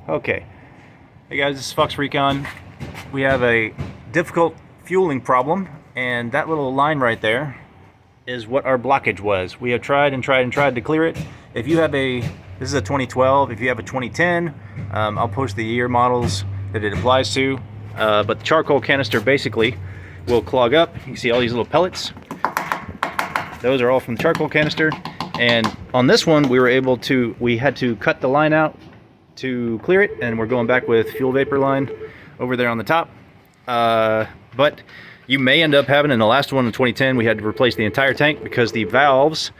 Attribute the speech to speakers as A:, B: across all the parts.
A: Okay, hey guys, this is Fox Recon. We have a difficult fueling problem, and that little line right there is what our blockage was. We have tried and tried and tried to clear it. If you have this is a 2012, if you have a 2010, I'll post the year models that it applies to. But the charcoal canister basically will clog up. You can see all these little pellets. Those are all from the charcoal canister. And on this one, we had to cut the line out to clear it, and we're going back with fuel vapor line over there on the top. But you may end up having, in the last one in 2010, we had to replace the entire tank because the valves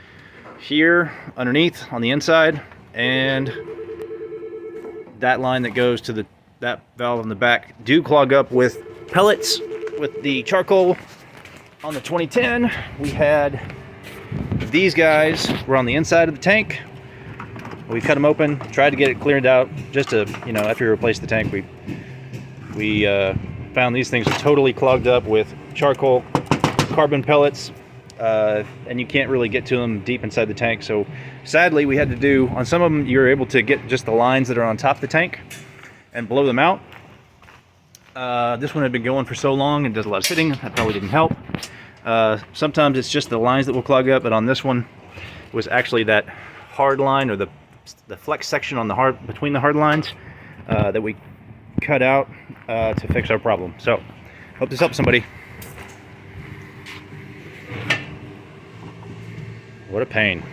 A: here underneath on the inside and that line that goes to that valve on the back do clog up with pellets. With the charcoal on the 2010, we had these guys were on the inside of the tank. We cut them open, tried to get it cleared out, just to, after we replaced the tank, we found these things totally clogged up with charcoal, carbon pellets, and you can't really get to them deep inside the tank. So sadly, we had to do, on some of them, you're able to get just the lines that are on top of the tank and blow them out. This one had been going for so long and does a lot of sitting, that probably didn't help. Sometimes it's just the lines that will clog up, but on this one was actually that hard line, or the flex section on the between the hard lines that we cut out to fix our problem. So hope this helps somebody. What a pain.